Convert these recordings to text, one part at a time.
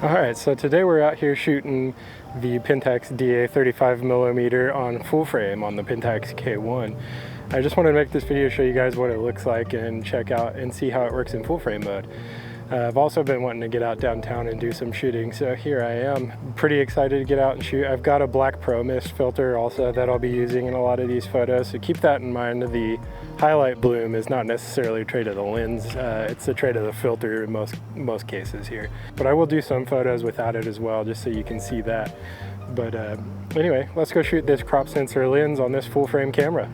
Alright, so today we're out here shooting the Pentax DA 35mm on full frame on the Pentax K1. I just wanted to make this video show you guys what it looks like and check out and see how it works in full frame mode. I've also been wanting to get out downtown and do some shooting, so here I am. Pretty excited to get out and shoot. I've got a Black Pro Mist filter also that I'll be using in a lot of these photos, so keep that in mind. The highlight bloom is not necessarily a trait of the lens, it's a trait of the filter in most cases here. But I will do some photos without it as well, just so you can see that. But anyway, let's go shoot this crop sensor lens on this full frame camera.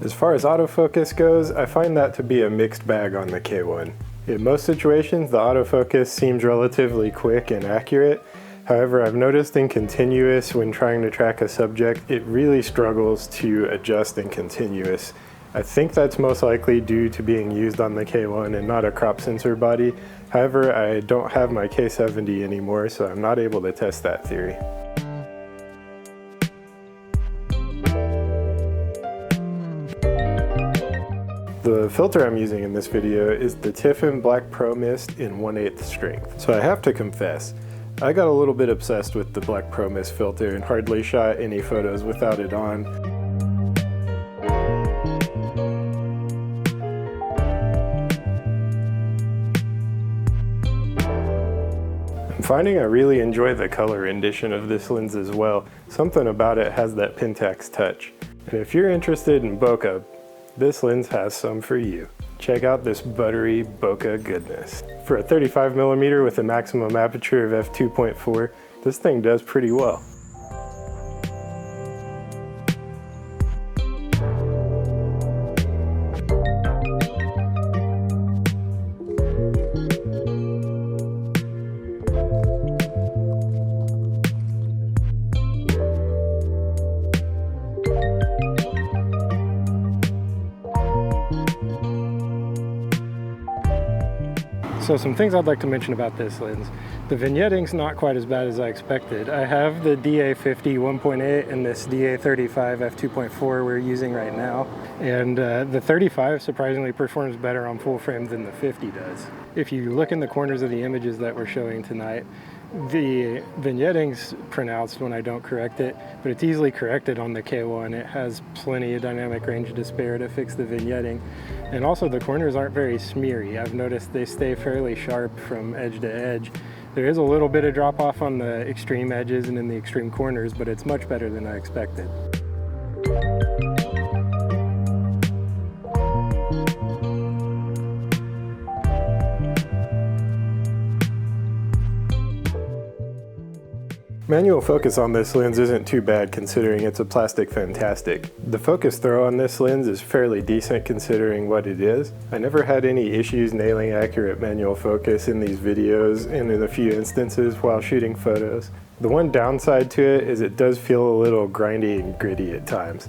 As far as autofocus goes, I find that to be a mixed bag on the K1. In most situations, the autofocus seems relatively quick and accurate. However, I've noticed in continuous, when trying to track a subject, it really struggles to adjust in continuous. I think that's most likely due to being used on the K1 and not a crop sensor body. However, I don't have my K70 anymore, so I'm not able to test that theory. The filter I'm using in this video is the Tiffen Black Pro Mist in 1/8 strength. So I have to confess, I got a little bit obsessed with the Black Pro Mist filter and hardly shot any photos without it on. I'm finding I really enjoy the color rendition of this lens as well. Something about it has that Pentax touch. And if you're interested in bokeh, this lens has some for you. Check out this buttery bokeh goodness. For a 35mm with a maximum aperture of f2.4, this thing does pretty well. So some things I'd like to mention about this lens. The vignetting's not quite as bad as I expected. I have the DA50 1.8 and this DA35 f2.4 we're using right now. And the 35 surprisingly performs better on full frame than the 50 does. If you look in the corners of the images that we're showing tonight, the vignetting's pronounced when I don't correct it, but it's easily corrected on the K1. It has plenty of dynamic range to spare to fix the vignetting. And also the corners aren't very smeary. I've noticed they stay fairly sharp from edge to edge. There is a little bit of drop off on the extreme edges and in the extreme corners, but it's much better than I expected. Manual focus on this lens isn't too bad considering it's a plastic fantastic. The focus throw on this lens is fairly decent considering what it is. I never had any issues nailing accurate manual focus in these videos and in a few instances while shooting photos. The one downside to it is it does feel a little grindy and gritty at times.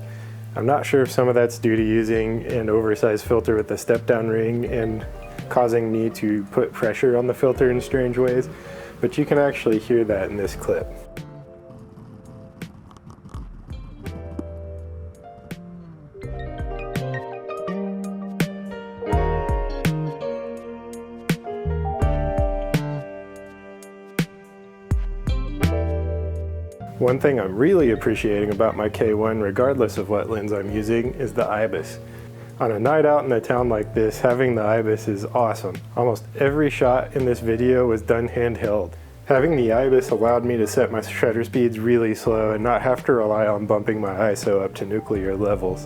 I'm not sure if some of that's due to using an oversized filter with a step down ring and causing me to put pressure on the filter in strange ways, but you can actually hear that in this clip. One thing I'm really appreciating about my K1, regardless of what lens I'm using, is the IBIS. On a night out in a town like this, having the IBIS is awesome. Almost every shot in this video was done handheld. Having the IBIS allowed me to set my shutter speeds really slow and not have to rely on bumping my ISO up to nuclear levels.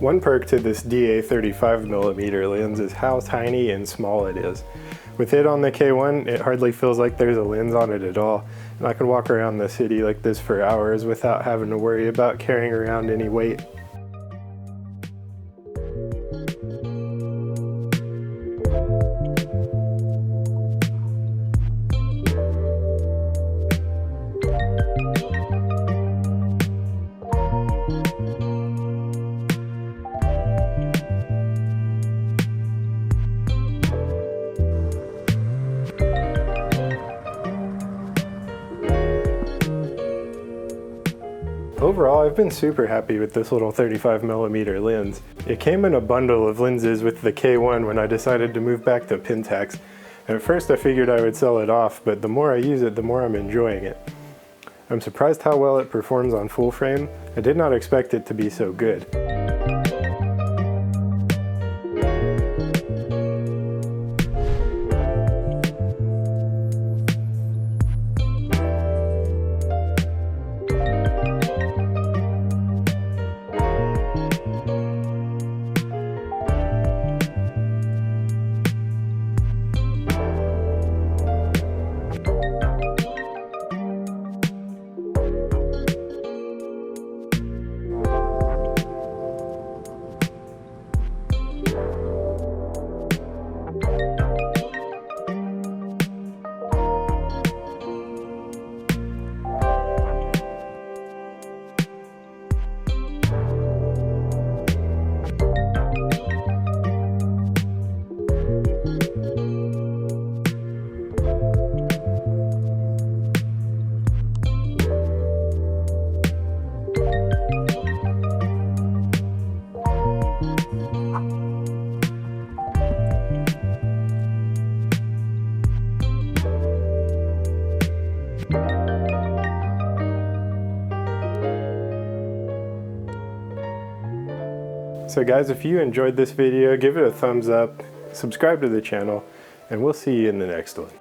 One perk to this DA 35mm lens is how tiny and small it is. With it on the K1, it hardly feels like there's a lens on it at all, and I can walk around the city like this for hours without having to worry about carrying around any weight. Overall, I've been super happy with this little 35mm lens. It came in a bundle of lenses with the K1 when I decided to move back to Pentax. And at first I figured I would sell it off, but the more I use it, the more I'm enjoying it. I'm surprised how well it performs on full frame. I did not expect it to be so good. So guys, if you enjoyed this video, give it a thumbs up, subscribe to the channel, and we'll see you in the next one.